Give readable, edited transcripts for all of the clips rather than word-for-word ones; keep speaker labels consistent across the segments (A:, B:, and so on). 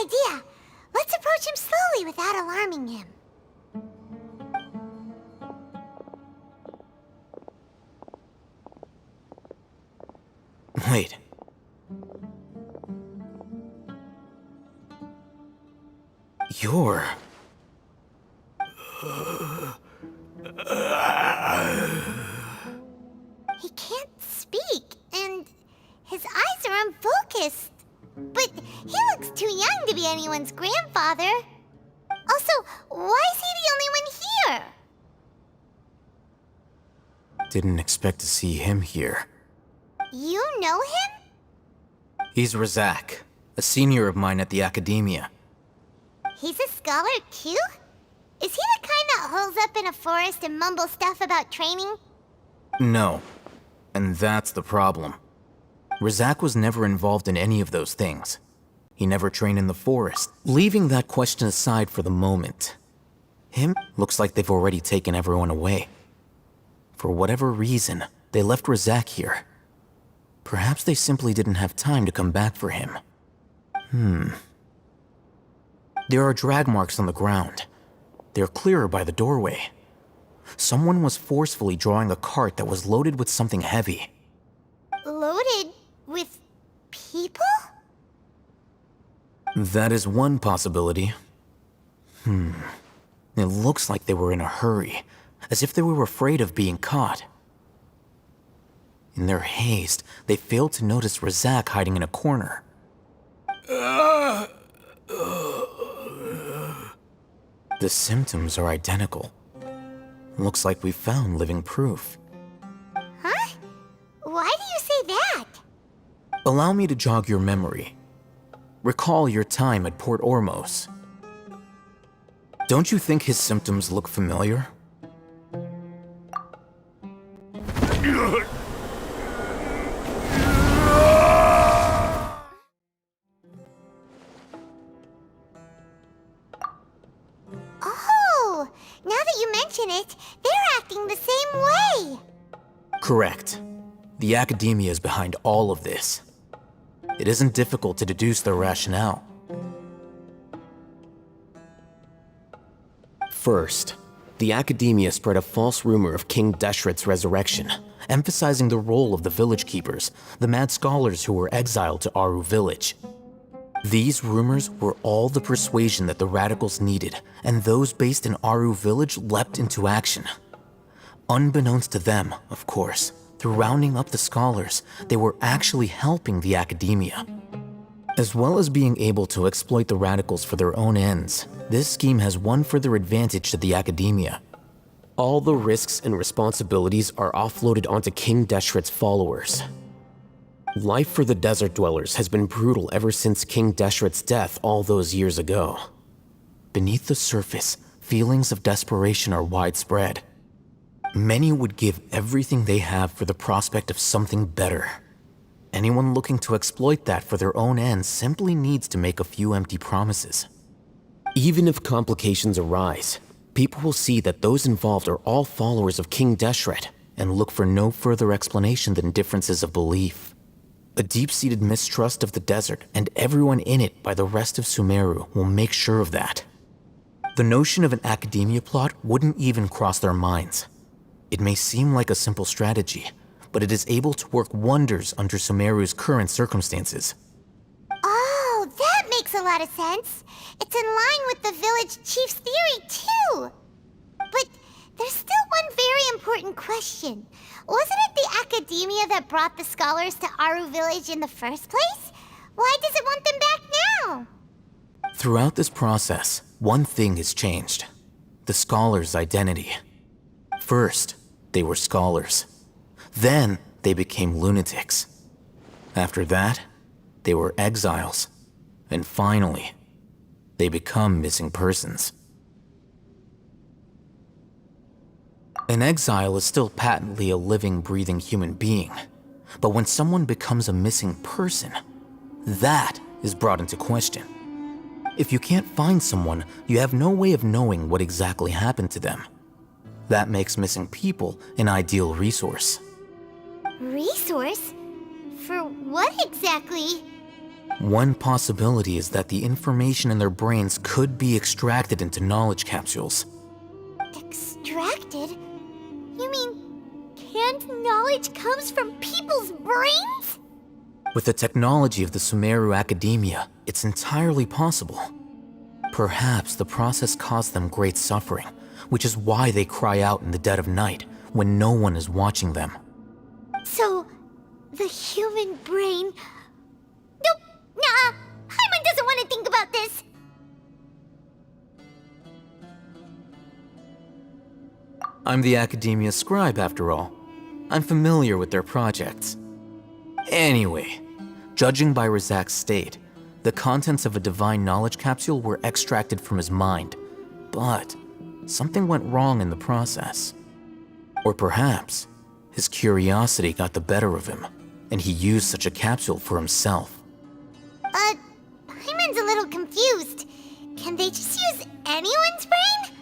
A: idea. Let's approach him slowly without alarming him.
B: Wait. You're...
A: He can't speak, and his eyes are unfocused. But he looks too young to be anyone's grandfather. Also, why is he the only one here?
B: Didn't expect to see him here.
A: You know him?
B: He's Razak, a senior of mine at the academia.
A: He's a scholar too? Is he the kind that holes up in a forest and mumbles stuff about training?
B: No. And that's the problem. Razak was never involved in any of those things. He never trained in the forest. Leaving that question aside for the moment, him looks like they've already taken everyone away. For whatever reason, they left Razak here. Perhaps they simply didn't have time to come back for him. There are drag marks on the ground. They're clearer by the doorway. Someone was forcefully drawing a cart that was loaded with something heavy.
A: Loaded with people?
B: That is one possibility. It looks like they were in a hurry, as if they were afraid of being caught. In their haste, they failed to notice Razak hiding in a corner. The symptoms are identical. Looks like we found living proof.
A: Huh? Why do you say that?
B: Allow me to jog your memory. Recall your time at Port Ormos. Don't you think his symptoms look familiar?
A: Oh, now that you mention it, they're acting the same way.
B: Correct. The academia is behind all of this. It isn't difficult to deduce their rationale. First, the academia spread a false rumor of King Deshret's resurrection, emphasizing the role of the village keepers, the mad scholars who were exiled to Aru village. These rumors were all the persuasion that the radicals needed, and those based in Aru village leapt into action. Unbeknownst to them, of course, through rounding up the scholars, they were actually helping the academia. As well as being able to exploit the radicals for their own ends, this scheme has one further advantage to the academia. All the risks and responsibilities are offloaded onto King Deshret's followers. Life for the desert dwellers has been brutal ever since King Deshret's death all those years ago. Beneath the surface, feelings of desperation are widespread. Many would give everything they have for the prospect of something better. Anyone looking to exploit that for their own ends simply needs to make a few empty promises. Even if complications arise, people will see that those involved are all followers of King Deshret and look for no further explanation than differences of belief. A deep-seated mistrust of the desert and everyone in it by the rest of Sumeru will make sure of that. The notion of an academia plot wouldn't even cross their minds. It may seem like a simple strategy, but it is able to work wonders under Sumeru's current circumstances.
A: Oh, that makes a lot of sense. It's in line with the village chief's theory, too. But there's still one very important question. Wasn't it the academia that brought the scholars to Aru village in the first place? Why does it want them back now?
B: Throughout this process, one thing has changed. The scholars' identity. First, they were scholars. Then, they became lunatics. After that, they were exiles. And finally, they become missing persons. An exile is still patently a living, breathing human being. But when someone becomes a missing person, that is brought into question. If you can't find someone, you have no way of knowing what exactly happened to them. That makes missing people an ideal resource.
A: Resource? For what exactly?
B: One possibility is that the information in their brains could be extracted into knowledge capsules.
A: Extracted? You mean canned knowledge comes from people's brains?
B: With the technology of the Sumeru Academia, it's entirely possible. Perhaps the process caused them great suffering, which is why they cry out in the dead of night when no one is watching them.
A: So, the human brain... Nope, nah, Paimon doesn't want to think about this.
B: I'm the Academia scribe, after all. I'm familiar with their projects. Anyway, judging by Razak's state, the contents of a divine knowledge capsule were extracted from his mind, but something went wrong in the process. Or perhaps his curiosity got the better of him, and he used such a capsule for himself.
A: Paimon's a little confused. Can they just use anyone's brain?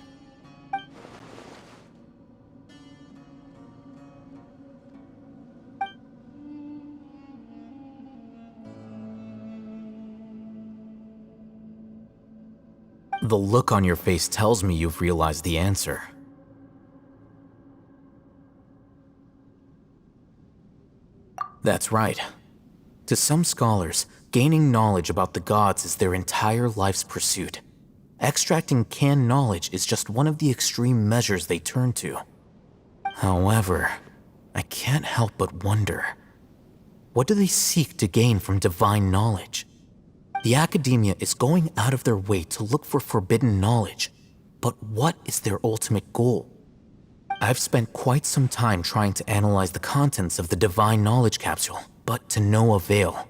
B: The look on your face tells me you've realized the answer. That's right. To some scholars, gaining knowledge about the gods is their entire life's pursuit. Extracting canned knowledge is just one of the extreme measures they turn to. However, I can't help but wonder, what do they seek to gain from divine knowledge? The Academia is going out of their way to look for forbidden knowledge, but what is their ultimate goal? I've spent quite some time trying to analyze the contents of the divine knowledge capsule, but to no avail.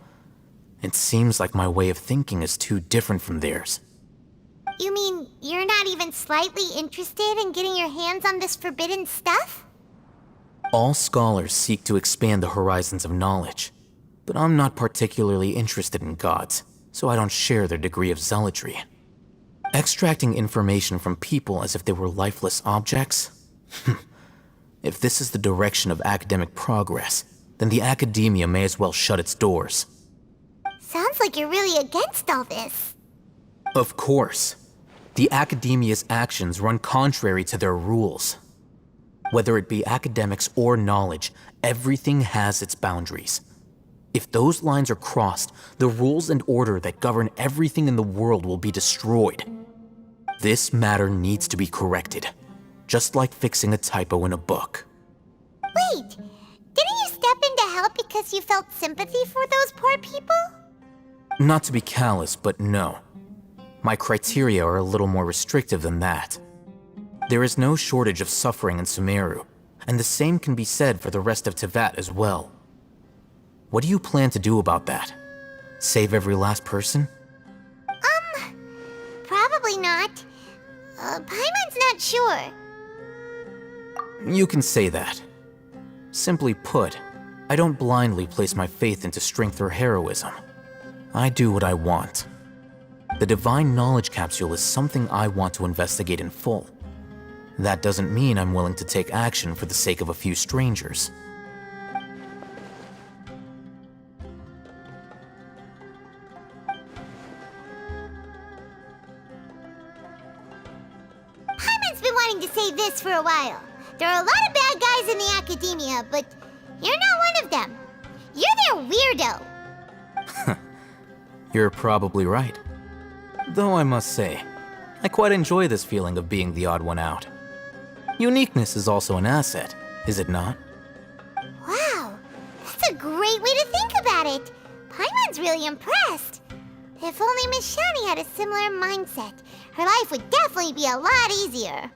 B: It seems like my way of thinking is too different from theirs.
A: You mean you're not even slightly interested in getting your hands on this forbidden stuff?
B: All scholars seek to expand the horizons of knowledge, but I'm not particularly interested in gods, so I don't share their degree of zealotry. Extracting information from people as if they were lifeless objects? If this is the direction of academic progress, then the Academia may as well shut its doors.
A: Sounds like you're really against all this.
B: Of course. The Academia's actions run contrary to their rules. Whether it be academics or knowledge, everything has its boundaries. If those lines are crossed, the rules and order that govern everything in the world will be destroyed. This matter needs to be corrected, just like fixing a typo in a book.
A: Wait, didn't you step in to help because you felt sympathy for those poor people?
B: Not to be callous, but no. My criteria are a little more restrictive than that. There is no shortage of suffering in Sumeru, and the same can be said for the rest of Teyvat as well. What do you plan to do about that? Save every last person?
A: Probably not. Paimon's not sure.
B: You can say that. Simply put, I don't blindly place my faith into strength or heroism. I do what I want. The divine knowledge capsule is something I want to investigate in full. That doesn't mean I'm willing to take action for the sake of a few strangers.
A: Paimon's been wanting to say this for a while. There are a lot of bad guys in the Academia, but you're not one of them. You're their weirdo.
B: You're probably right. Though I must say, I quite enjoy this feeling of being the odd one out. Uniqueness is also an asset, is it not?
A: Wow, that's a great way to think about it. Paimon's really impressed. If only Miss Shani had a similar mindset, her life would definitely be a lot easier.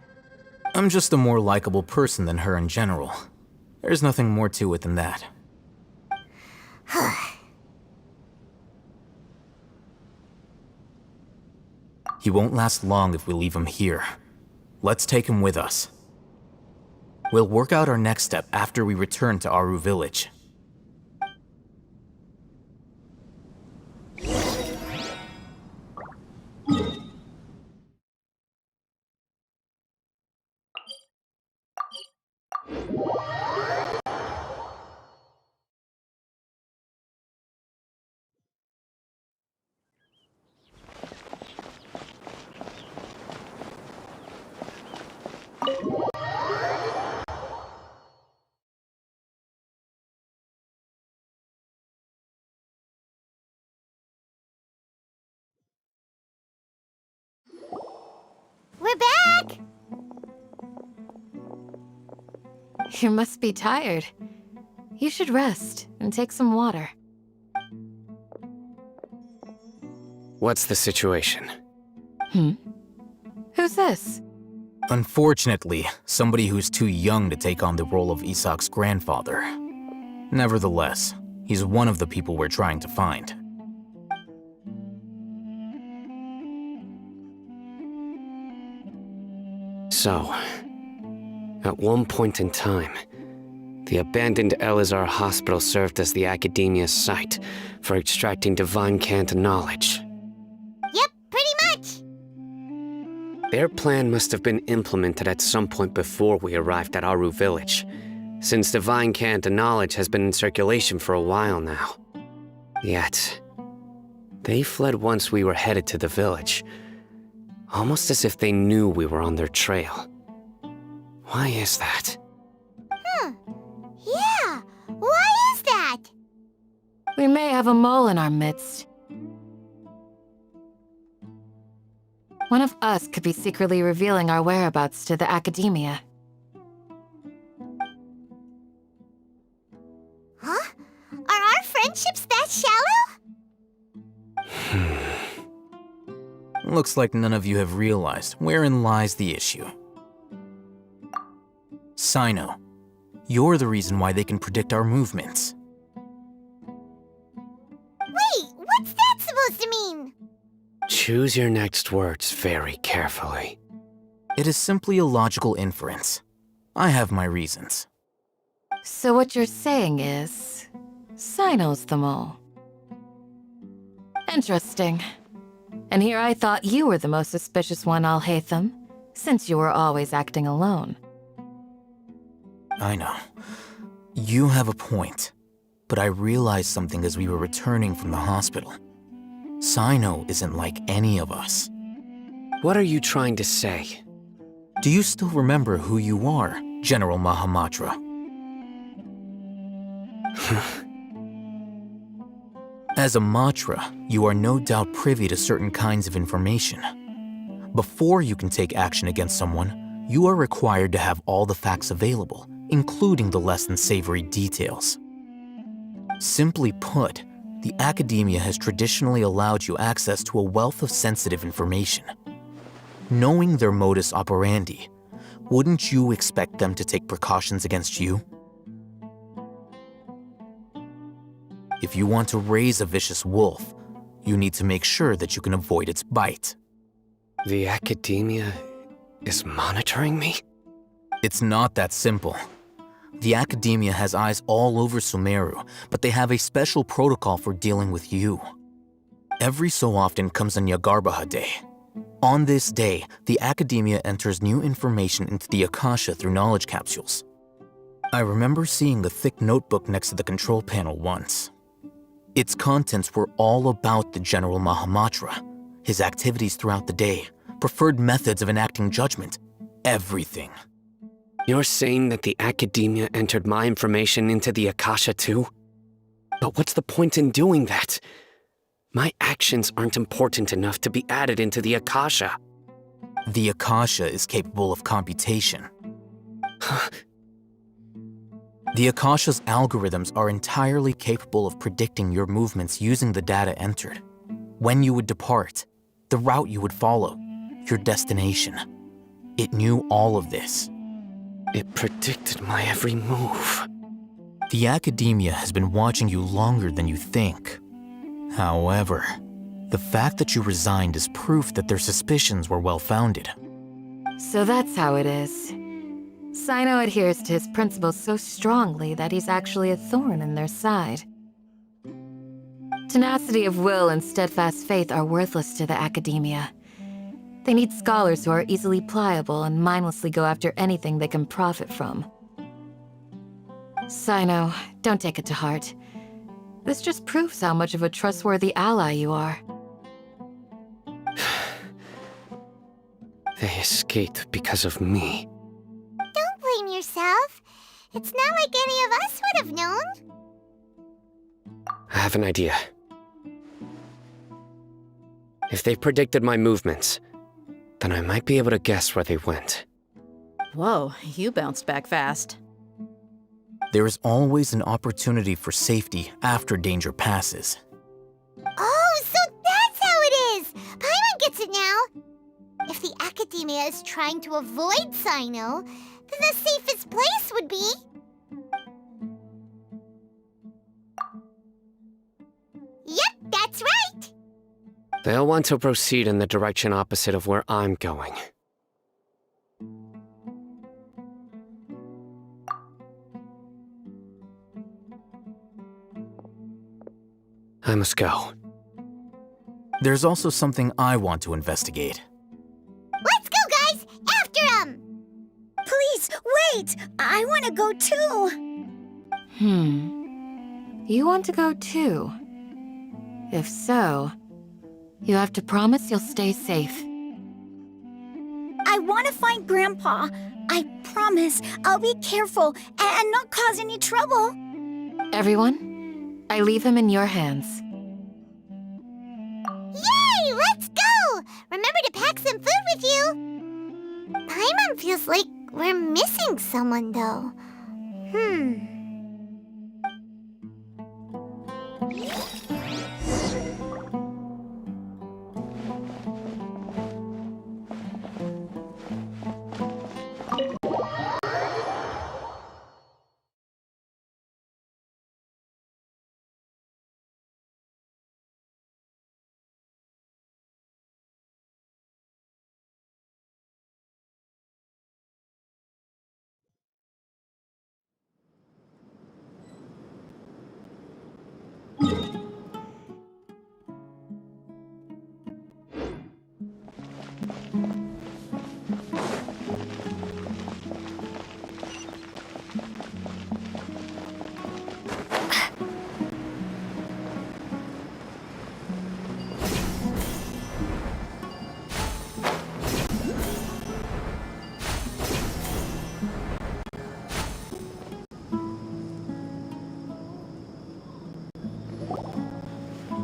B: I'm just a more likable person than her in general. There's nothing more to it than that. He won't last long if we leave him here. Let's take him with us. We'll work out our next step after we return to Aru Village.
A: back!
C: You must be tired. You should rest and take some water.
D: What's the situation?
C: Who's this?
B: Unfortunately, somebody who's too young to take on the role of Isak's grandfather. Nevertheless, he's one of the people we're trying to find.
D: So, at one point in time, the abandoned Elazar Hospital served as the Academia's site for extracting divine cant knowledge.
A: Yep, pretty much.
D: Their plan must have been implemented at some point before we arrived at Aru Village, since divine cant knowledge has been in circulation for a while now. Yet, they fled once we were headed to the village, almost as if they knew we were on their trail. Why is that?
A: Yeah, why is that?
C: We may have a mole in our midst. One of us could be secretly revealing our whereabouts to the Academia.
A: Huh? Are our friendships that shallow?
B: Looks like none of you have realized wherein lies the issue. Sino, you're the reason why they can predict our movements.
A: Wait, what's that supposed to mean?
D: Choose your next words very carefully.
B: It is simply a logical inference. I have my reasons.
C: So what you're saying is, Sino's the mole. Interesting. And here I thought you were the most suspicious one, Alhaitham, since you were always acting alone.
B: I know. You have a point. But I realized something as we were returning from the hospital. Sino isn't like any of us.
D: What are you trying to say?
B: Do you still remember who you are, General Mahamatra? As a Matra, you are no doubt privy to certain kinds of information. Before you can take action against someone, you are required to have all the facts available, including the less than savory details. Simply put, the Academia has traditionally allowed you access to a wealth of sensitive information. Knowing their modus operandi, wouldn't you expect them to take precautions against you? If you want to raise a vicious wolf, you need to make sure that you can avoid its bite.
D: The Academia is monitoring me?
B: It's not that simple. The Academia has eyes all over Sumeru, but they have a special protocol for dealing with you. Every so often comes a Nyagarbaha Day. On this day, the Academia enters new information into the Akasha through knowledge capsules. I remember seeing a thick notebook next to the control panel once. Its contents were all about the General Mahamatra, his activities throughout the day, preferred methods of enacting judgment, everything.
D: You're saying that the Academia entered my information into the Akasha too? But what's the point in doing that? My actions aren't important enough to be added into the Akasha.
B: The Akasha is capable of computation. The Akasha's algorithms are entirely capable of predicting your movements using the data entered. When you would depart, the route you would follow, your destination. It knew all of this.
D: It predicted my every move.
B: The Academia has been watching you longer than you think. However, the fact that you resigned is proof that their suspicions were well-founded.
C: So that's how it is. Sino adheres to his principles so strongly that he's actually a thorn in their side. Tenacity of will and steadfast faith are worthless to the Academia. They need scholars who are easily pliable and mindlessly go after anything they can profit from. Sino, don't take it to heart. This just proves how much of a trustworthy ally you are.
D: They escaped because of me.
A: Don't blame yourself. It's not like any of us would have known.
D: I have an idea. If they predicted my movements, then I might be able to guess where they went.
E: Whoa, you bounced back fast.
B: There is always an opportunity for safety after danger passes.
A: Oh, so that's how it is! Paimon gets it now! If the Academia is trying to avoid Sino, then the safest place would be... Yep, that's right!
D: They'll want to proceed in the direction opposite of where I'm going. I must go.
B: There's also something I want to investigate.
A: Let's go, guys! After 'em!
F: Please, wait! I want to go too!
C: You want to go too? If so, you have to promise you'll stay safe.
F: I want to find Grandpa. I promise I'll be careful and not cause any trouble.
C: Everyone, I leave him in your hands.
A: Yay! Let's go! Remember to pack some food with you! Paimon feels like we're missing someone, though.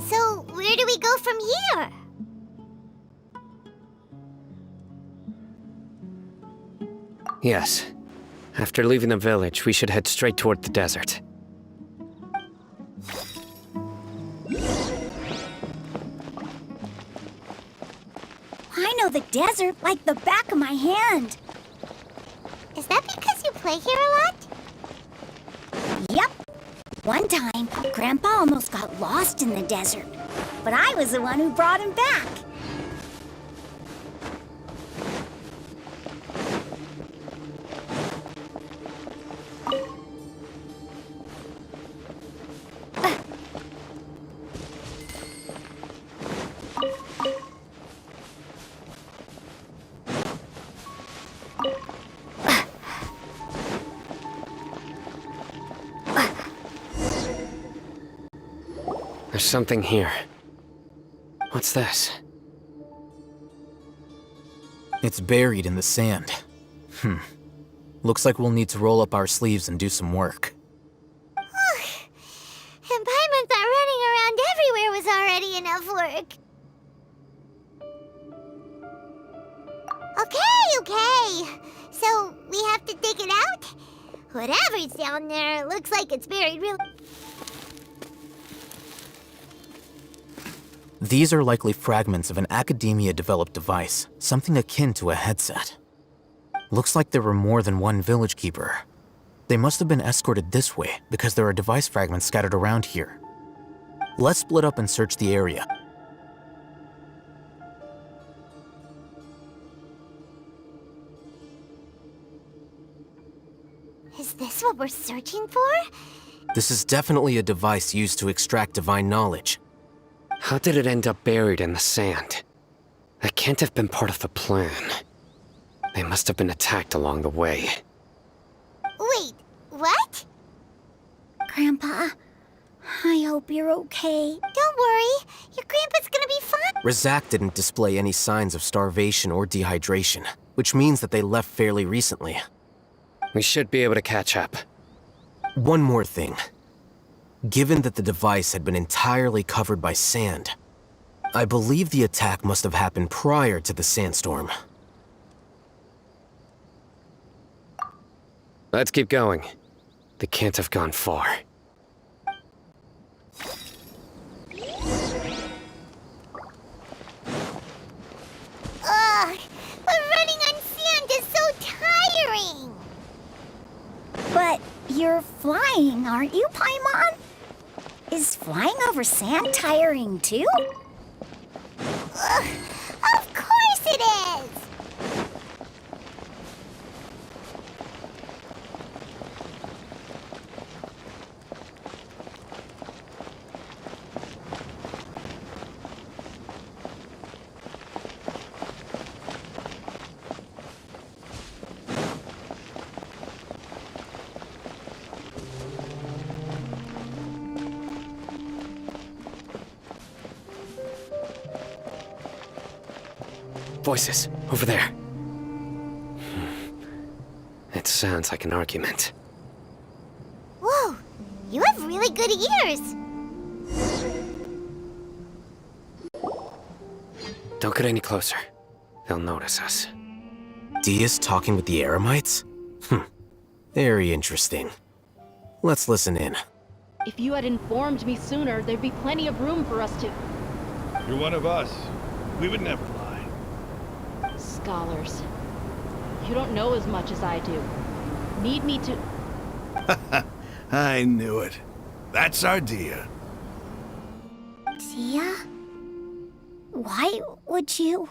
A: So, where do we go from here?
D: Yes. After leaving the village, we should head straight toward the desert.
F: I know the desert like the back of my hand.
A: Is that because you play here a lot?
F: Yep. One time, Grandpa almost got lost in the desert, but I was the one who brought him back.
D: There's something here. What's this?
B: It's buried in the sand. Looks like we'll need to roll up our sleeves and do some work.
A: And Paimon thought running around everywhere was already enough work. Okay. So, we have to dig it out? Whatever's down there, it looks like it's buried real...
B: These are likely fragments of an Academia-developed device, something akin to a headset. Looks like there were more than one village keeper. They must have been escorted this way because there are device fragments scattered around here. Let's split up and search the area.
A: Is this what we're searching for?
B: This is definitely a device used to extract divine knowledge.
D: How did it end up buried in the sand? That can't have been part of the plan. They must have been attacked along the way.
A: Wait, what?
F: Grandpa, I hope you're okay.
A: Don't worry, your grandpa's gonna be fine.
B: Rizak didn't display any signs of starvation or dehydration, which means that they left fairly recently.
D: We should be able to catch up.
B: One more thing. Given that the device had been entirely covered by sand, I believe the attack must have happened prior to the sandstorm.
D: Let's keep going. They can't have gone far.
A: Ugh, but running on sand is so tiring.
F: But you're flying, aren't you, Paimon? Is flying over sand tiring too?
A: Ugh, of course it is.
D: Voices, over there. It sounds like an argument.
A: Whoa, you have really good ears.
D: Don't get any closer. They'll notice us.
B: Dia's talking with the Eremites? Very interesting. Let's listen in.
G: If you had informed me sooner, there'd be plenty of room for us to...
H: You're one of us. We would never lie.
G: Scholars. You don't know as much as I do. Need me to...
H: I knew it. That's our Dia.
F: Dia? Why would you?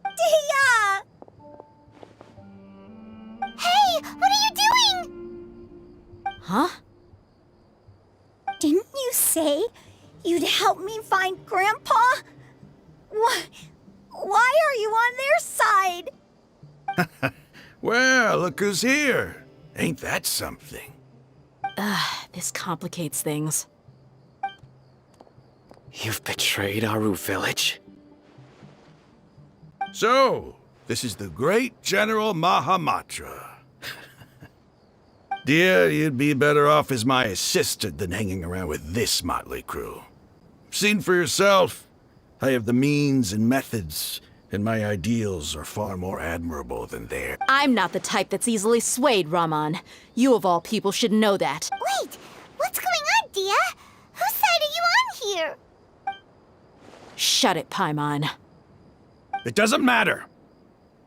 F: Dia!
A: Hey, what are you doing?
E: Huh?
F: Didn't you say you'd help me find Grandpa? Why are you on their side?
H: Well, look who's here. Ain't that something?
E: This complicates things.
D: You've betrayed Aru Village?
H: So, this is the great General Mahamatra. Dear, you'd be better off as my assistant than hanging around with this motley crew. Seen for yourself, I have the means and methods, and my ideals are far more admirable than theirs.
E: I'm not the type that's easily swayed, Raman. You of all people should know that.
A: Wait, what's going on, Dia? Whose side are you on here?
E: Shut it, Paimon.
H: It doesn't matter.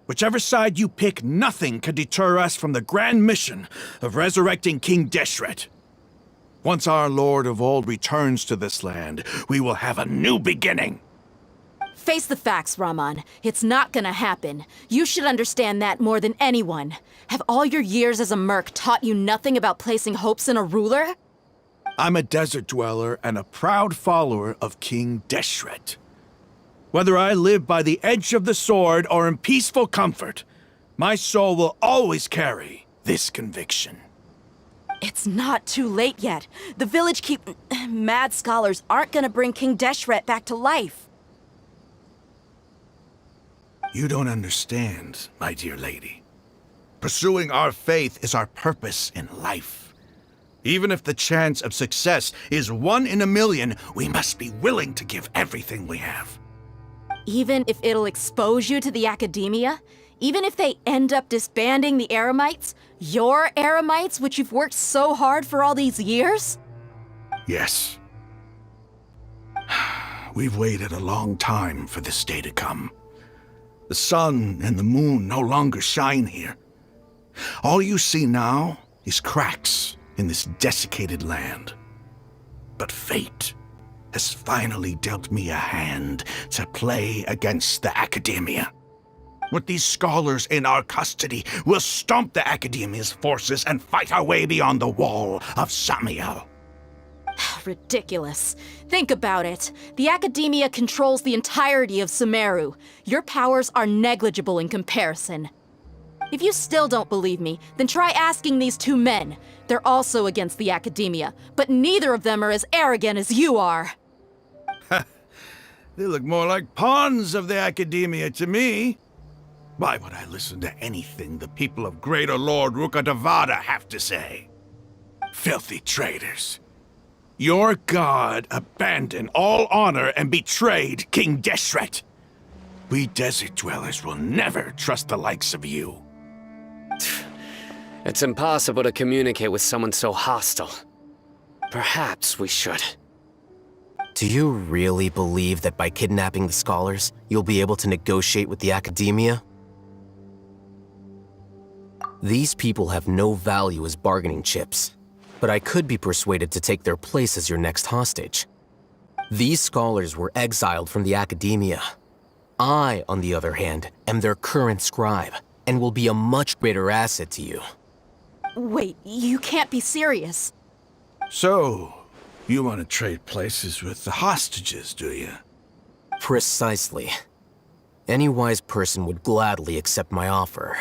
H: Whichever side you pick, nothing can deter us from the grand mission of resurrecting King Deshret. Once our Lord of Old returns to this land, we will have a new beginning.
E: Face the facts, Raman. It's not gonna happen. You should understand that more than anyone. Have all your years as a merc taught you nothing about placing hopes in a ruler?
H: I'm a desert dweller and a proud follower of King Deshret. Whether I live by the edge of the sword or in peaceful comfort, my soul will always carry this conviction.
E: It's not too late yet. The village mad scholars aren't gonna bring King Deshret back to life.
H: You don't understand, my dear lady. Pursuing our faith is our purpose in life. Even if the chance of success is 1 in a million, we must be willing to give everything we have.
E: Even if it'll expose you to the academia? Even if they end up disbanding the Eremites? Your Eremites, which you've worked so hard for all these years?
H: Yes. We've waited a long time for this day to come. The sun and the moon no longer shine here. All you see now is cracks in this desiccated land. But fate has finally dealt me a hand to play against the academia. With these scholars in our custody, we'll stomp the academia's forces and fight our way beyond the wall of Samiel.
E: Ridiculous. Think about it. The academia controls the entirety of Sumeru. Your powers are negligible in comparison. If you still don't believe me, then try asking these 2 men. They're also against the academia, but neither of them are as arrogant as you are.
H: They look more like pawns of the academia to me. Why would I listen to anything the people of Greater Lord Rukkhadevata have to say? Filthy traitors. Your god abandoned all honor and betrayed King Deshret. We desert dwellers will never trust the likes of you.
D: It's impossible to communicate with someone so hostile. Perhaps we should.
B: Do you really believe that by kidnapping the scholars, you'll be able to negotiate with the academia? These people have no value as bargaining chips, but I could be persuaded to take their place as your next hostage. These scholars were exiled from the academia. I, on the other hand, am their current scribe, and will be a much greater asset to you.
E: Wait, you can't be serious.
H: So, you want to trade places with the hostages, do you?
B: Precisely. Any wise person would gladly accept my offer.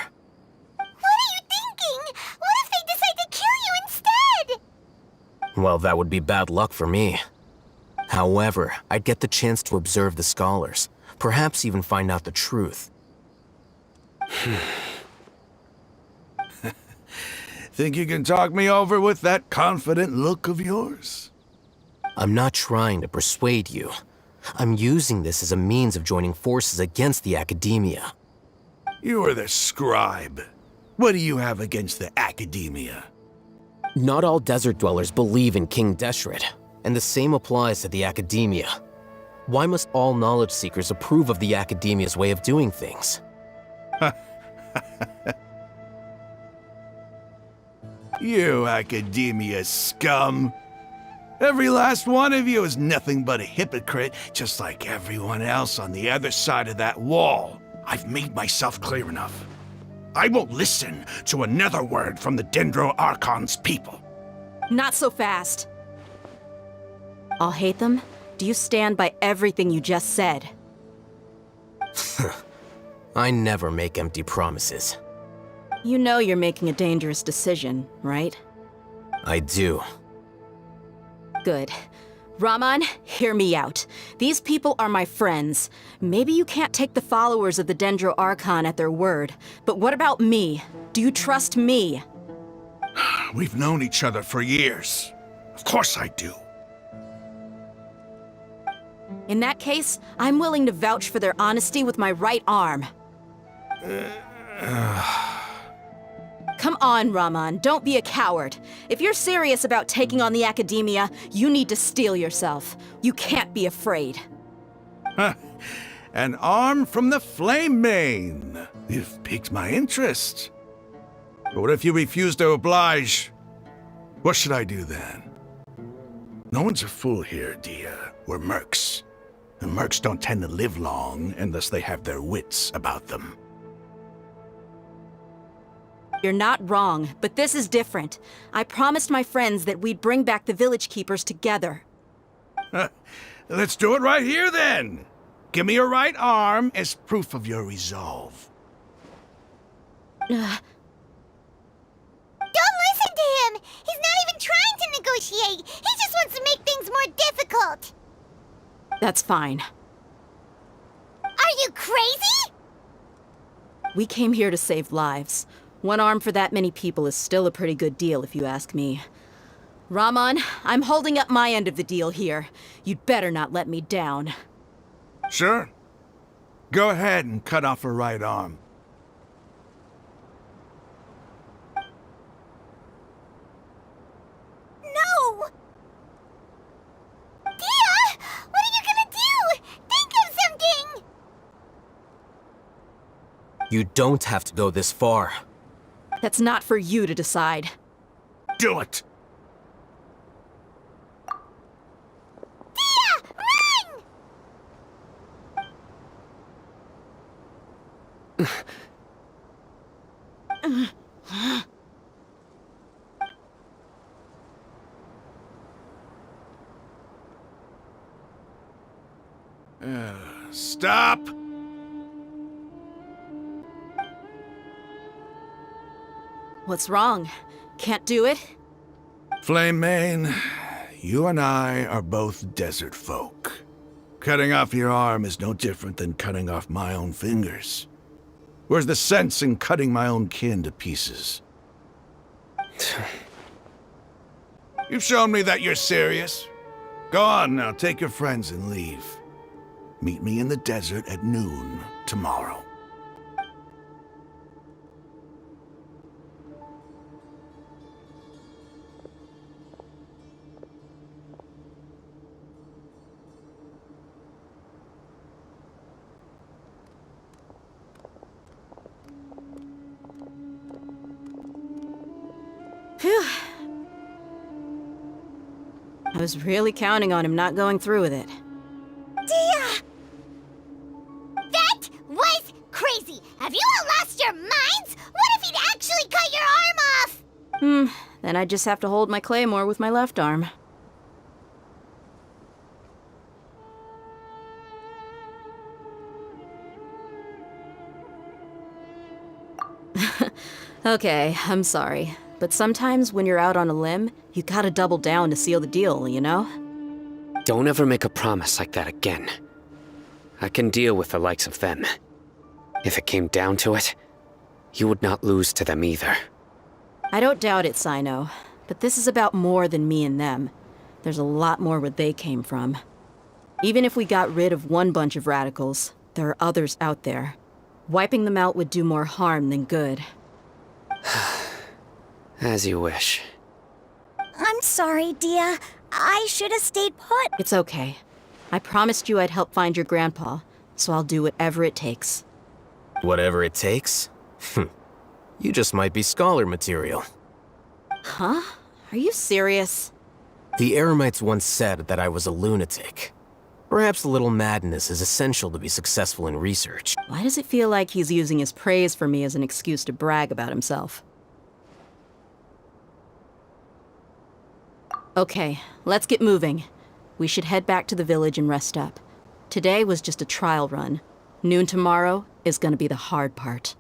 A: What are you thinking? What if they decide to kill you instead?
B: Well, that would be bad luck for me. However, I'd get the chance to observe the scholars, perhaps even find out the truth.
H: Think you can talk me over with that confident look of yours?
B: I'm not trying to persuade you. I'm using this as a means of joining forces against the academia.
H: You are the scribe. What do you have against the academia?
B: Not all desert dwellers believe in King Deshret, and the same applies to the academia. Why must all knowledge seekers approve of the academia's way of doing things?
H: You academia scum. Every last one of you is nothing but a hypocrite, just like everyone else on the other side of that wall. I've made myself clear enough. I won't listen to another word from the Dendro Archon's people.
E: Not so fast. I'll hate them. Do you stand by everything you just said?
B: I never make empty promises.
E: You know you're making a dangerous decision, right?
B: I do.
E: Good. Raman, hear me out. These people are my friends. Maybe you can't take the followers of the Dendro Archon at their word, but what about me? Do you trust me?
H: We've known each other for years. Of course I do.
E: In that case, I'm willing to vouch for their honesty with my right arm. Come on, Raman, don't be a coward. If you're serious about taking on the academia, you need to steel yourself. You can't be afraid.
H: An arm from the Flame Mane. You've piqued my interest. But what if you refuse to oblige? What should I do then? No one's a fool here, Dia. We're mercs. And mercs don't tend to live long unless they have their wits about them.
E: You're not wrong, but this is different. I promised my friends that we'd bring back the village keepers together.
H: Let's do it right here then. Give me your right arm as proof of your resolve.
A: Don't listen to him! He's not even trying to negotiate! He just wants to make things more difficult!
E: That's fine.
A: Are you crazy?
E: We came here to save lives. One arm for that many people is still a pretty good deal, if you ask me. Raman, I'm holding up my end of the deal here. You'd better not let me down.
H: Sure. Go ahead and cut off her right arm.
A: No! Dia! What are you gonna do? Think of something!
B: You don't have to go this far.
E: That's not for you to decide.
H: Do it!
A: Dia!
H: Run! Stop!
E: What's wrong? Can't do it?
H: Flame Mane, you and I are both desert folk. Cutting off your arm is no different than cutting off my own fingers. Where's the sense in cutting my own kin to pieces? You've shown me that you're serious. Go on now, take your friends and leave. Meet me in the desert at noon tomorrow.
E: Phew. I was really counting on him not going through with it.
F: Dia!
A: That was crazy! Have you all lost your minds? What if he'd actually cut your arm off?
E: Then I just have to hold my claymore with my left arm. Okay, I'm sorry. But sometimes when you're out on a limb, you gotta double down to seal the deal, you know?
D: Don't ever make a promise like that again. I can deal with the likes of them. If it came down to it, you would not lose to them either.
E: I don't doubt it, Sino. But this is about more than me and them. There's a lot more where they came from. Even if we got rid of one bunch of radicals, there are others out there. Wiping them out would do more harm than good.
D: As you wish.
F: I'm sorry, Dia. I should have stayed put.
E: It's okay. I promised you I'd help find your grandpa, so I'll do whatever it takes.
B: Whatever it takes? You just might be scholar material.
E: Huh? Are you serious?
B: The Eremites once said that I was a lunatic. Perhaps a little madness is essential to be successful in research.
E: Why does it feel like he's using his praise for me as an excuse to brag about himself? Okay, let's get moving. We should head back to the village and rest up. Today was just a trial run. Noon tomorrow is gonna be the hard part.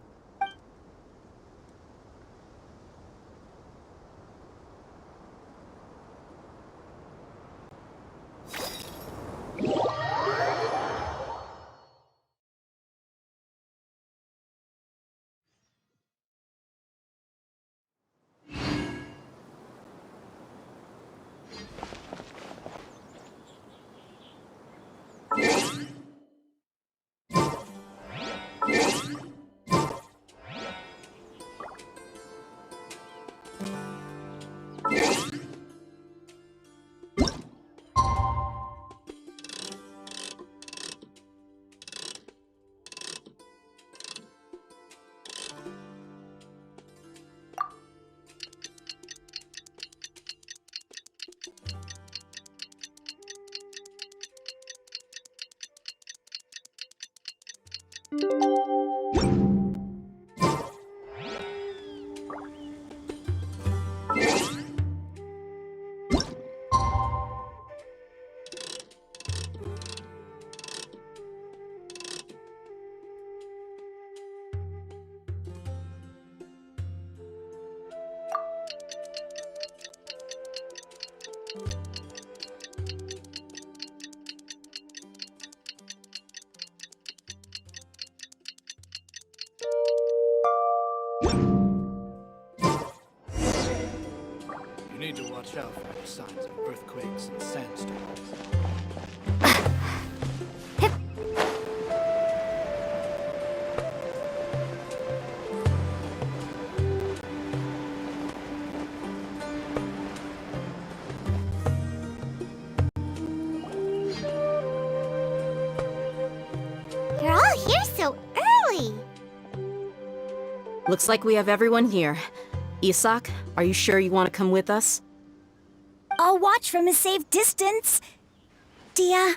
I: You need to watch out for any signs of earthquakes and sandstorms.
A: You're all here so early.
E: Looks like we have everyone here. Isak, are you sure you want to come with us?
F: I'll watch from a safe distance. Dia,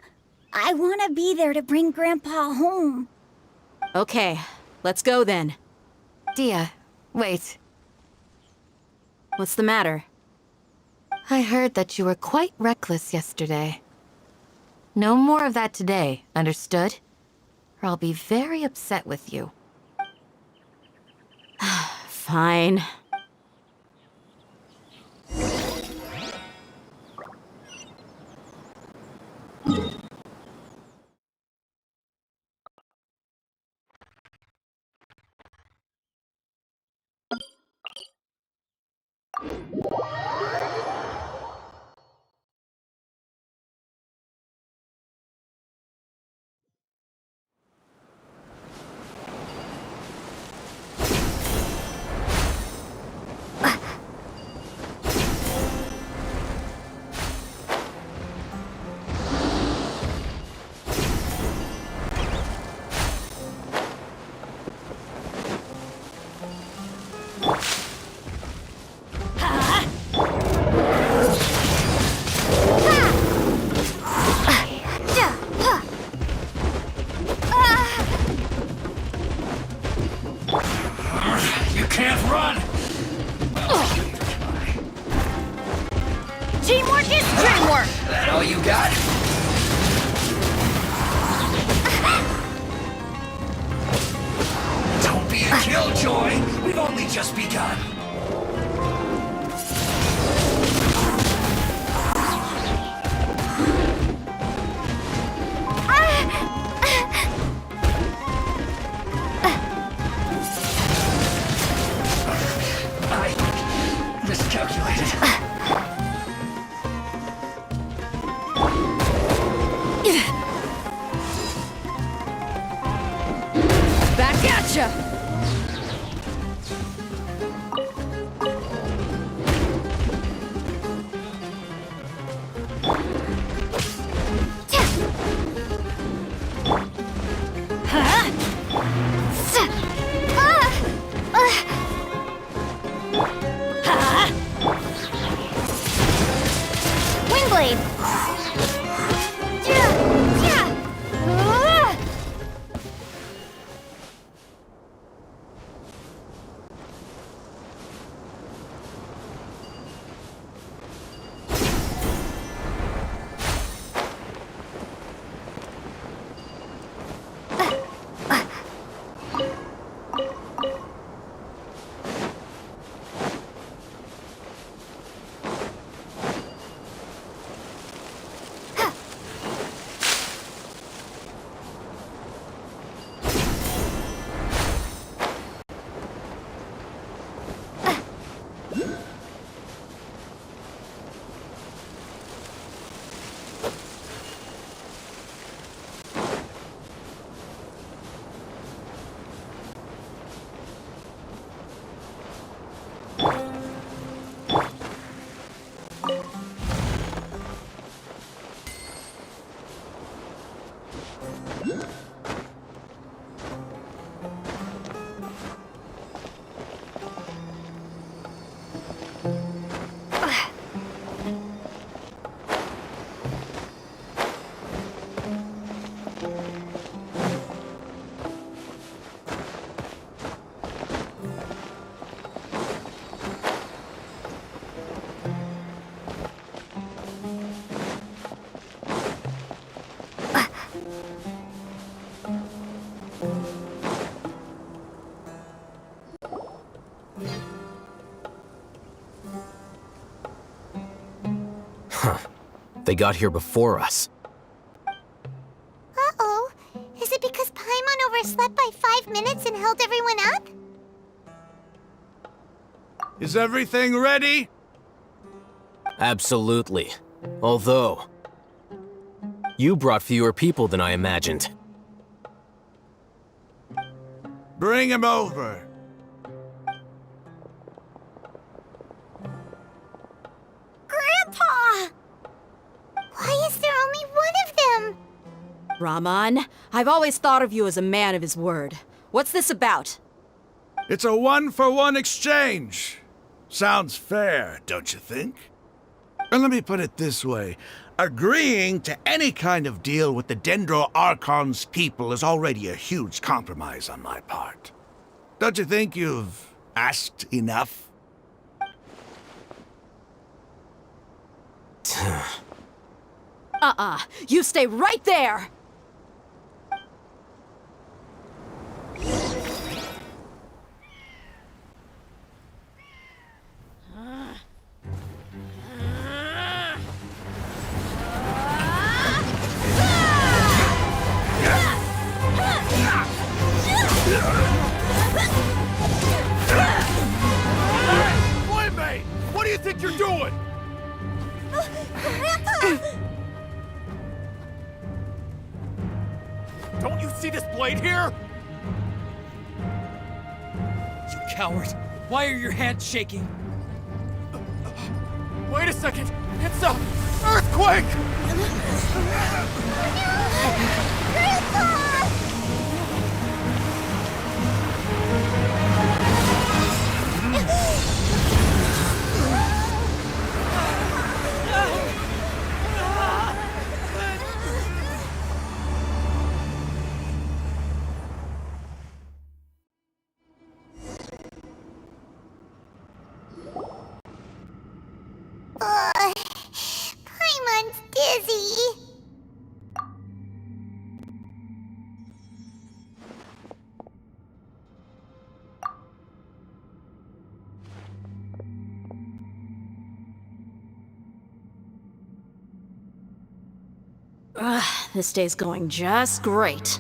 F: I want to be there to bring Grandpa home.
E: Okay, let's go then.
C: Dia, wait.
E: What's the matter?
C: I heard that you were quite reckless yesterday. No more of that today, understood? Or I'll be very upset with you.
E: Fine.
I: Run!
F: Teamwork is dreamwork!
I: That all you got? Don't be a killjoy! We've only just begun. I miscalculated.
E: Back at ya!
F: Windblade!
B: They got here before us.
A: Uh-oh. Is it because Paimon overslept by 5 minutes and held everyone up?
H: Is everything ready?
B: Absolutely. Although, you brought fewer people than I imagined.
H: Bring him over.
F: Grandpa!
A: Why is there only one of them?
E: Raman, I've always thought of you as a man of his word. What's this about?
H: It's a 1-for-1 exchange. Sounds fair, don't you think? And let me put it this way. Agreeing to any kind of deal with the Dendro Archon's people is already a huge compromise on my part. Don't you think you've asked enough?
E: You stay right there!
I: Playmate! What do you think you're doing? Don't you see this blade here?
J: You coward! Why are your hands shaking?
I: Wait a second! It's a earthquake!
E: This day's going just great.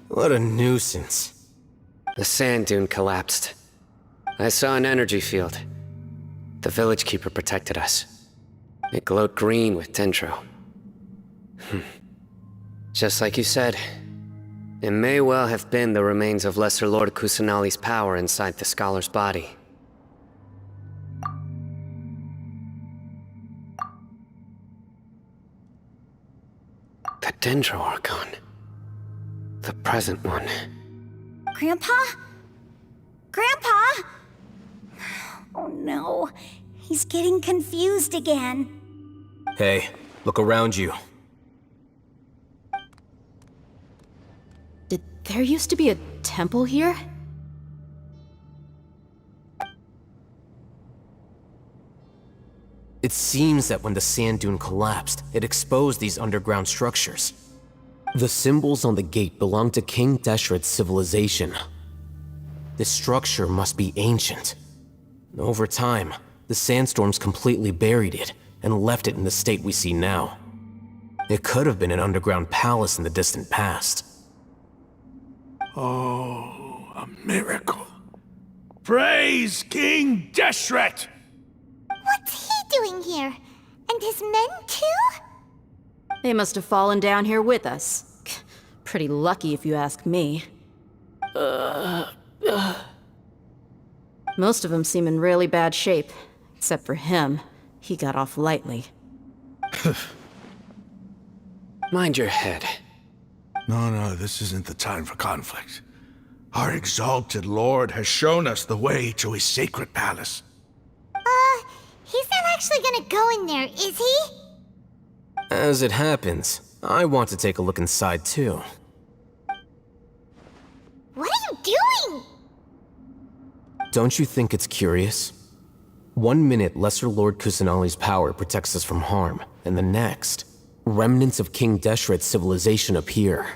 B: What a nuisance.
D: The sand dune collapsed. I saw an energy field. The village keeper protected us. It glowed green with dendro. Just like you said, it may well have been the remains of Lesser Lord Kusanali's power inside the scholar's body. The Dendro Archon. The present one.
F: Grandpa? Grandpa? Oh no, he's getting confused again.
B: Hey, look around you.
E: Did there used to be a temple here?
B: It seems that when the sand dune collapsed, it exposed these underground structures. The symbols on the gate belong to King Deshret's civilization. This structure must be ancient. Over time, the sandstorms completely buried it and left it in the state we see now. It could have been an underground palace in the distant past.
H: Oh, a miracle. Praise King Deshret!
A: What's he doing here? And his men too?
E: They must have fallen down here with us. Pretty lucky if you ask me. Most of them seem in really bad shape. Except for him. He got off lightly.
D: Mind your head.
H: No, this isn't the time for conflict. Our exalted lord has shown us the way to his sacred palace.
A: He's not actually gonna go in there, is he?
B: As it happens, I want to take a look inside too.
A: What are you doing?
B: Don't you think it's curious? 1 minute, Lesser Lord Kusanali's power protects us from harm, and the next, remnants of King Deshret's civilization appear.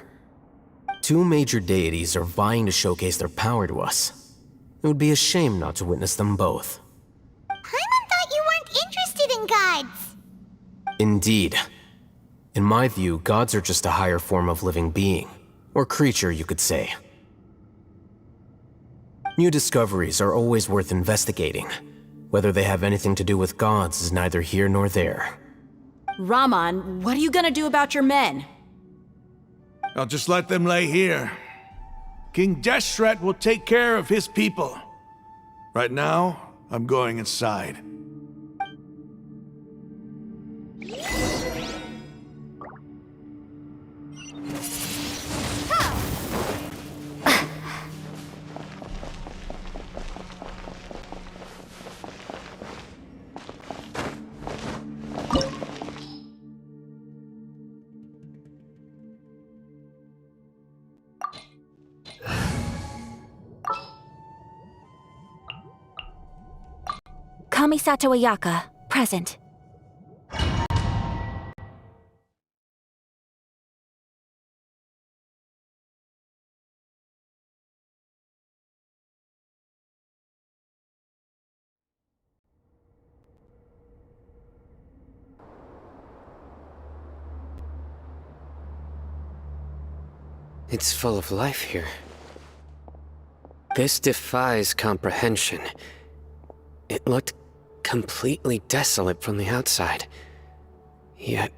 B: 2 major deities are vying to showcase their power to us. It would be a shame not to witness them both.
A: Paimon thought you weren't interested in gods.
B: Indeed. In my view, gods are just a higher form of living being, or creature, you could say. New discoveries are always worth investigating. Whether they have anything to do with gods is neither here nor there.
E: Raman, what are you gonna do about your men?
H: I'll just let them lay here. King Deshret will take care of his people. Right now, I'm going inside.
K: Kamisato Ayaka, present.
D: It's full of life here. This defies comprehension. It looked completely desolate from the outside. Yet,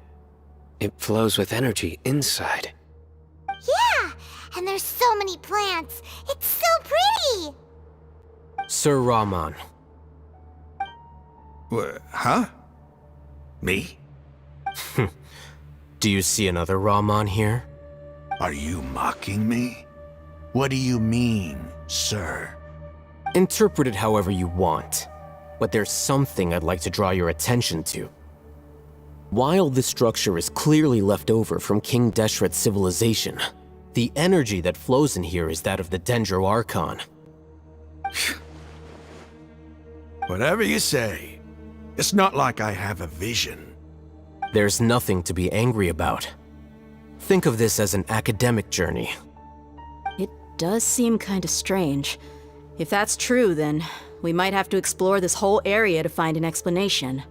D: it flows with energy inside.
A: Yeah, and there's so many plants. It's so pretty.
B: Sir Raman.
H: Huh? Me?
B: Do you see another Raman here?
H: Are you mocking me? What do you mean, sir?
B: Interpret it however you want, but there's something I'd like to draw your attention to. While this structure is clearly left over from King Deshret's civilization, the energy that flows in here is that of the Dendro Archon.
H: Whatever you say. It's not like I have a vision.
B: There's nothing to be angry about. Think of this as an academic journey.
E: It does seem kinda strange. If that's true, then we might have to explore this whole area to find an explanation.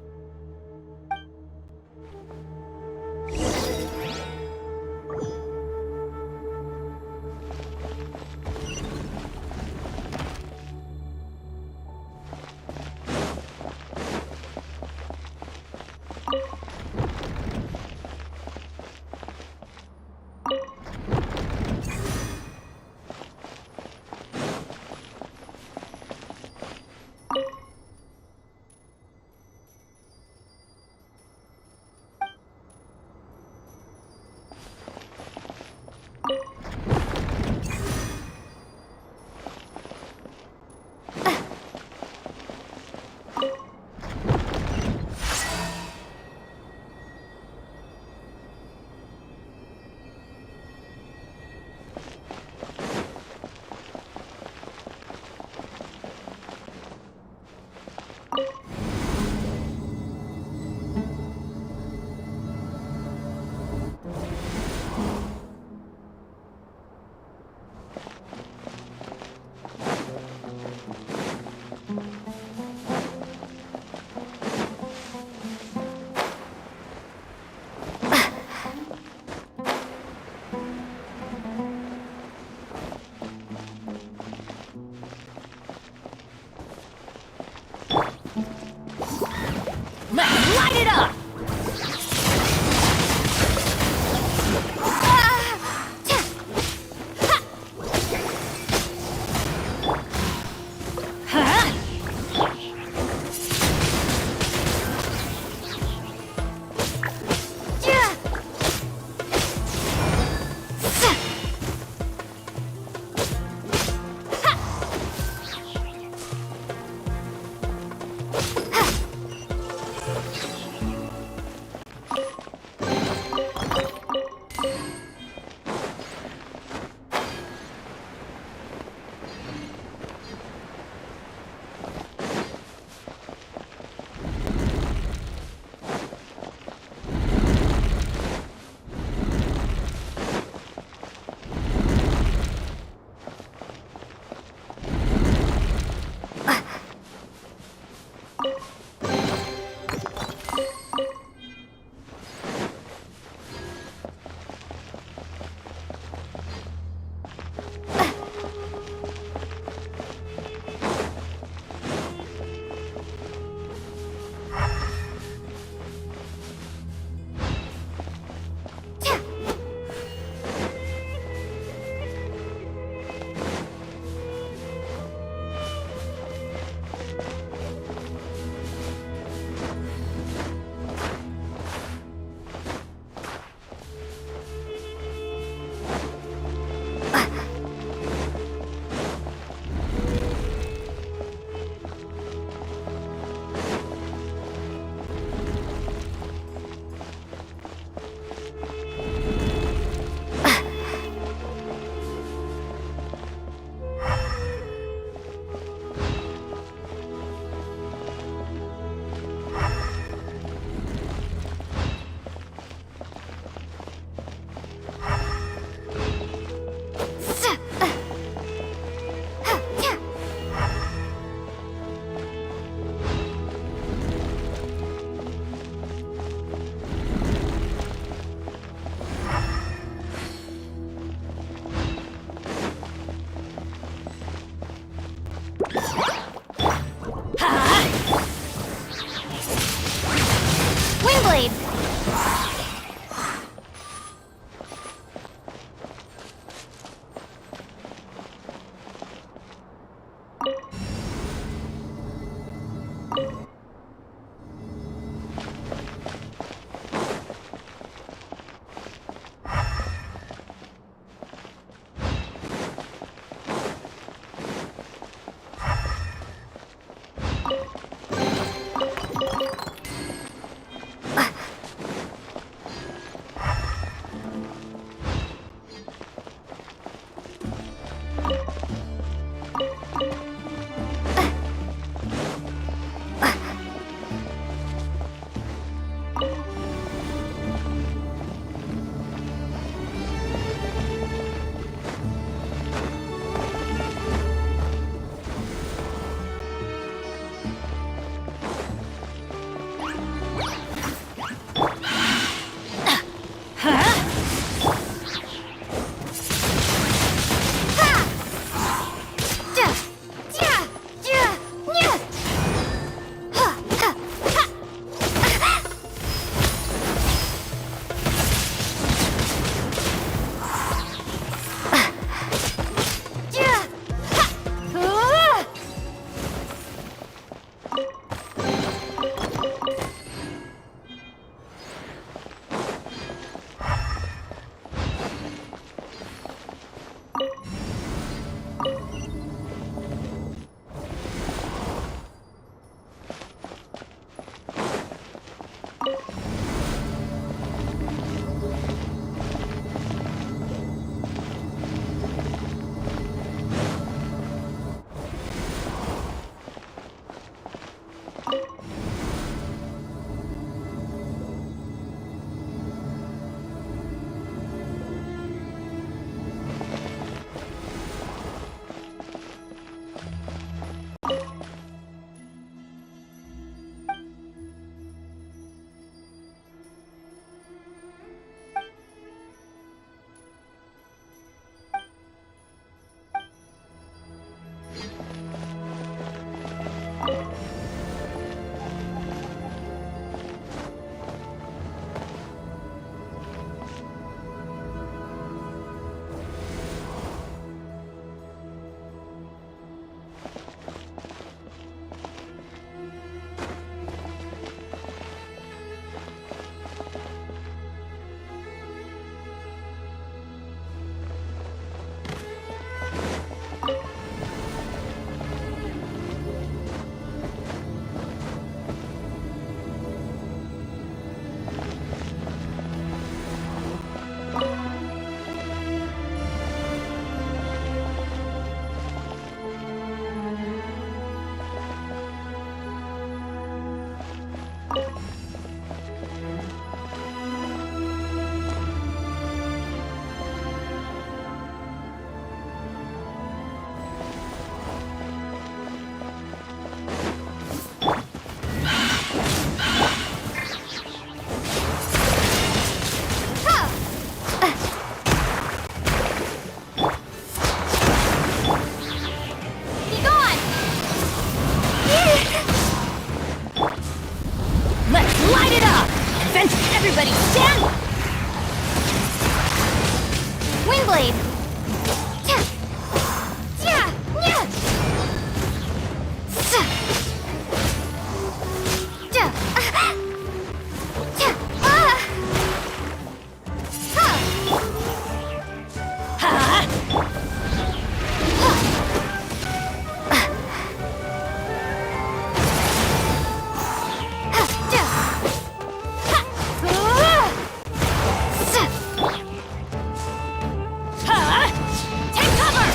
K: Take cover!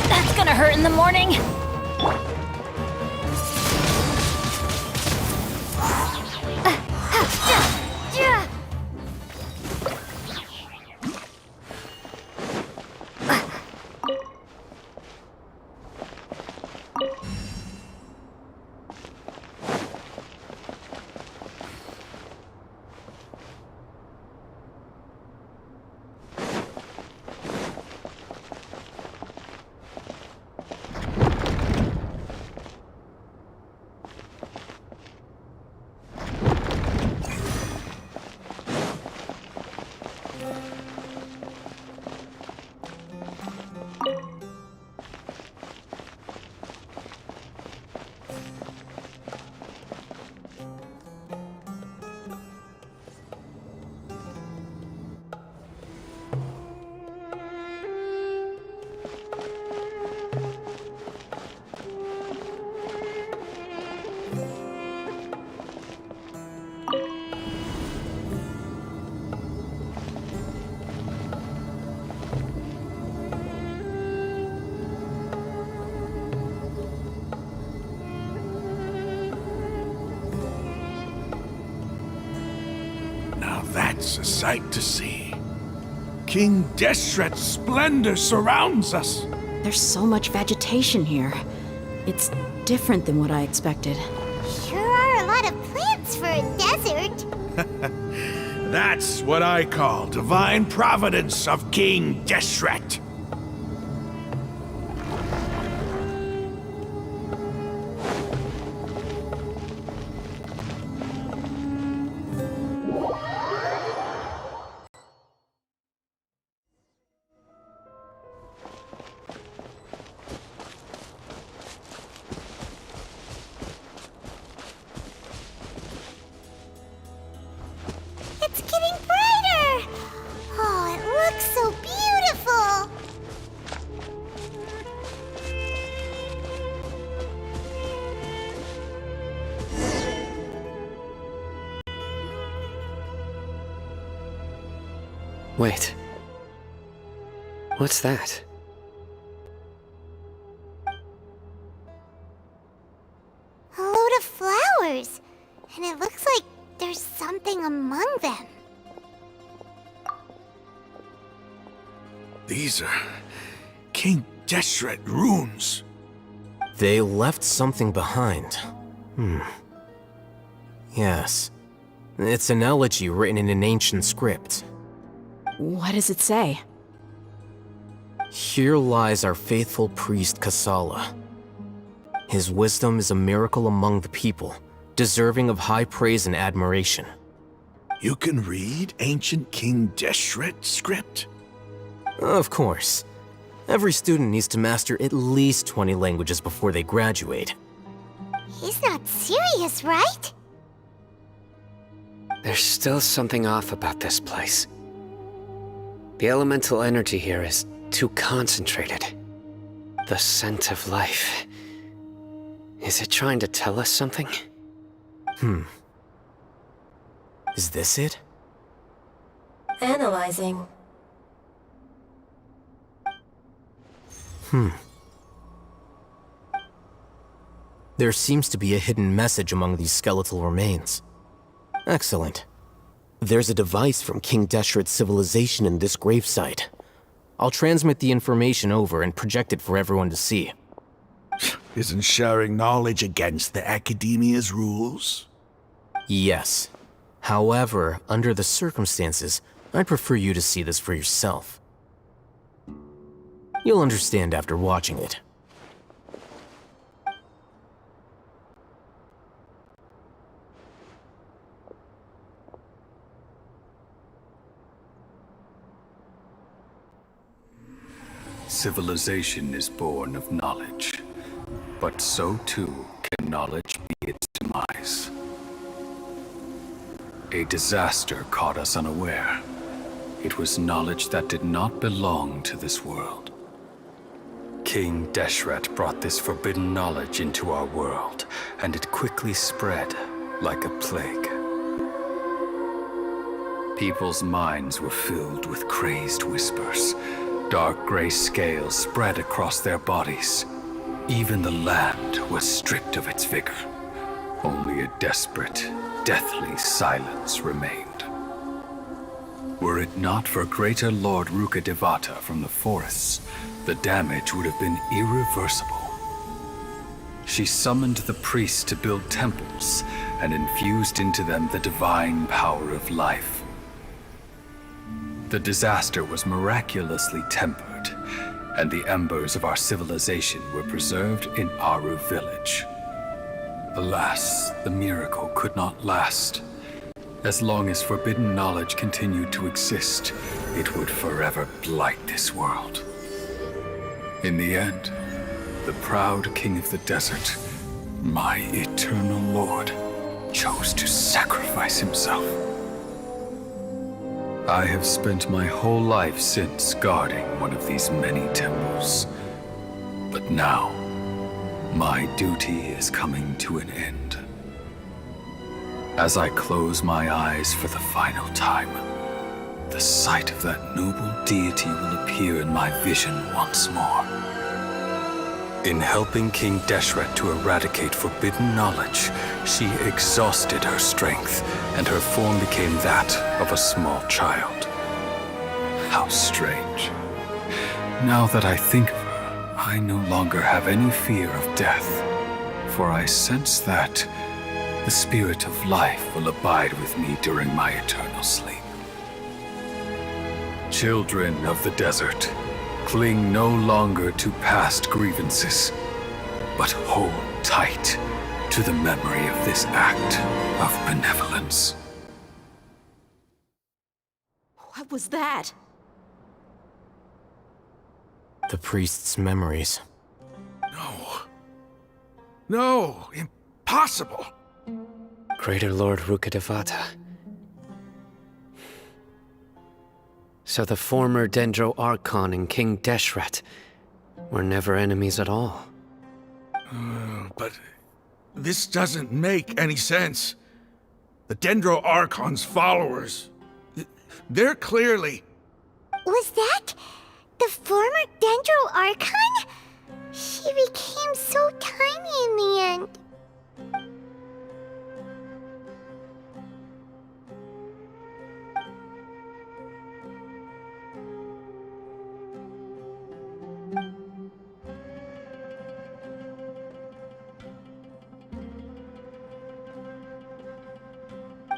K: That's gonna hurt in the morning.
H: Now that's a sight to see. King Deshret's splendor surrounds us.
E: There's so much vegetation here. It's different than what I expected.
A: Sure are a lot of plants for a desert.
H: That's what I call divine providence of King Deshret.
A: It's getting brighter! Oh, it looks so beautiful!
D: Wait. What's that?
A: A load of flowers. And it looks like there's something among them.
H: These are King Deshret runes.
B: They left something behind. Yes. It's an elegy written in an ancient script.
E: What does it say?
B: Here lies our faithful priest Kasala. His wisdom is a miracle among the people, deserving of high praise and admiration.
H: You can read ancient King Deshret script?
B: Of course. Every student needs to master at least 20 languages before they graduate.
A: He's not serious, right?
D: There's still something off about this place. The elemental energy here is too concentrated. The scent of life. Is it trying to tell us something?
B: Is this it?
K: Analyzing.
B: There seems to be a hidden message among these skeletal remains. Excellent. There's a device from King Deshret's civilization in this gravesite. I'll transmit the information over and project it for everyone to see.
H: Isn't sharing knowledge against the Academia's rules?
B: Yes. However, under the circumstances, I'd prefer you to see this for yourself. You'll understand after watching it.
L: Civilization is born of knowledge, but so too can knowledge be its demise. A disaster caught us unaware. It was knowledge that did not belong to this world. King Deshret brought this forbidden knowledge into our world, and it quickly spread like a plague. People's minds were filled with crazed whispers. Dark gray scales spread across their bodies. Even the land was stripped of its vigor. Only a desperate, deathly silence remained. Were it not for greater Lord Rukkhadevata from the forests, the damage would have been irreversible. She summoned the priests to build temples and infused into them the divine power of life. The disaster was miraculously tempered, and the embers of our civilization were preserved in Aru village. Alas, the miracle could not last. As long as forbidden knowledge continued to exist, it would forever blight this world. In the end, the proud king of the desert, my eternal lord, chose to sacrifice himself. I have spent my whole life since guarding one of these many temples. But now, my duty is coming to an end. As I close my eyes for the final time, the sight of that noble deity will appear in my vision once more. In helping King Deshret to eradicate forbidden knowledge, she exhausted her strength, and her form became that of a small child. How strange. Now that I think of her, I no longer have any fear of death, for I sense that the spirit of life will abide with me during my eternal sleep. Children of the desert, cling no longer to past grievances, but hold tight to the memory of this act of benevolence.
E: What was that?
B: The priest's memories.
H: No. No, impossible.
D: Greater Lord Rukkhadevata. So the former Dendro Archon and King Deshret were never enemies at all.
H: But this doesn't make any sense. The Dendro Archon's followers, they're clearly...
A: Was that the former Dendro Archon? She became so tiny in the end.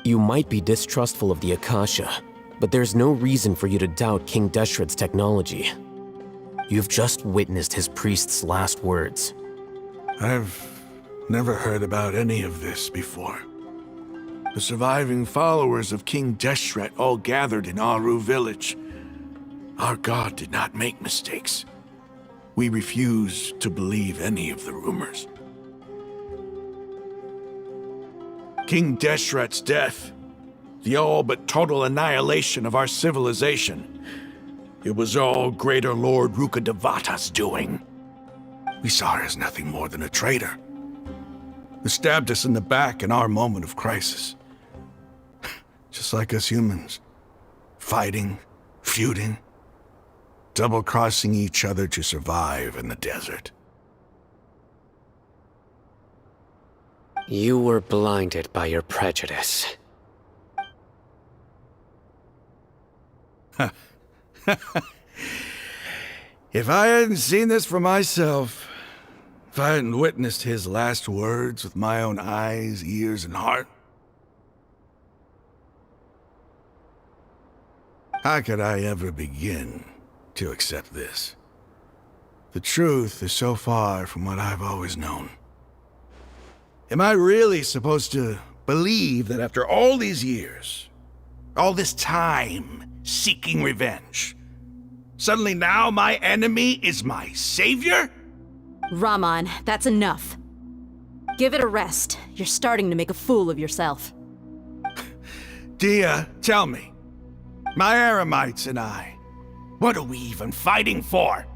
B: You might be distrustful of the Akasha, but there's no reason for you to doubt King Deshret's technology. You've just witnessed his priest's last words.
H: I've never heard about any of this before. The surviving followers of King Deshret all gathered in Aru village. Our god did not make mistakes. We refuse to believe any of the rumors. King Deshret's death, the all but total annihilation of our civilization, it was all Greater Lord Rukkhadevata's doing. We saw her as nothing more than a traitor, who stabbed us in the back in our moment of crisis. Just like us humans, fighting, feuding, double-crossing each other to survive in the desert.
D: You were blinded by your prejudice.
H: If I hadn't seen this for myself, if I hadn't witnessed his last words with my own eyes, ears, and heart, how could I ever begin to accept this? The truth is so far from what I've always known. Am I really supposed to believe that after all these years, all this time seeking revenge, Suddenly now my enemy is my savior?
E: Raman, that's enough. Give it a rest. You're starting to make a fool of yourself.
H: Dia, tell me. My Eremites and I, what are we even fighting for?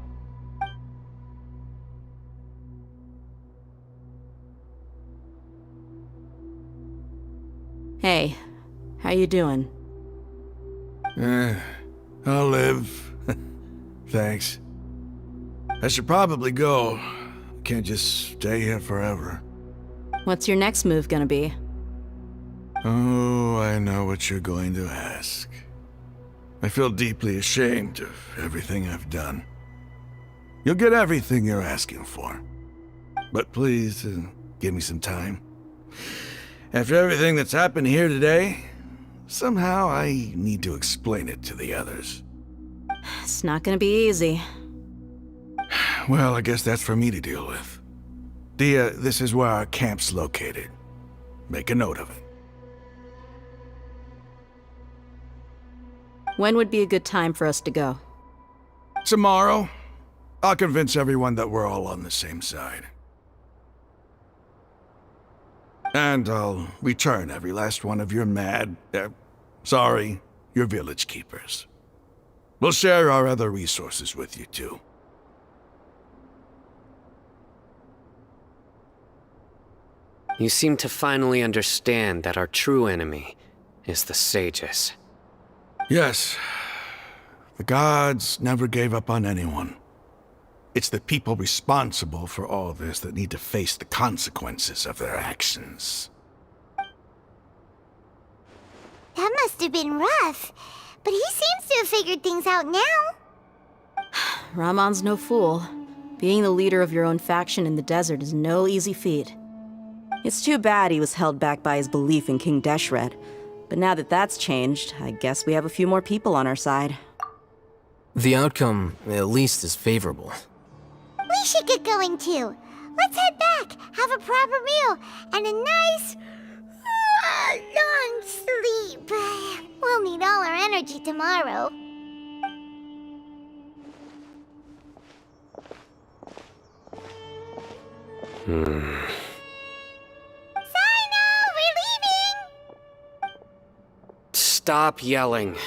E: Hey, how you doing?
H: I'll live. Thanks. I should probably go. Can't just stay here forever.
E: What's your next move gonna be?
H: Oh, I know what you're going to ask. I feel deeply ashamed of everything I've done. You'll get everything you're asking for. But please, give me some time. After everything that's happened here today, somehow I need to explain it to the others.
E: It's not gonna be easy.
H: Well, I guess that's for me to deal with. Dia, this is where our camp's located. Make a note of it.
E: When would be a good time for us to go?
H: Tomorrow, I'll convince everyone that we're all on the same side. And I'll return every last one of your your village keepers. We'll share our other resources with you too.
D: You seem to finally understand that our true enemy is the sages.
H: Yes. The gods never gave up on anyone. It's the people responsible for all this that need to face the consequences of their actions.
A: That must have been rough, but he seems to have figured things out now.
E: Raman's no fool. Being the leader of your own faction in the desert is no easy feat. It's too bad he was held back by his belief in King Deshret. But now that that's changed, I guess we have a few more people on our side.
B: The outcome, at least, is favorable.
A: We should get going too. Let's head back, have a proper meal, and a nice, long sleep. We'll need all our energy tomorrow. Sino, we're leaving!
D: Stop yelling.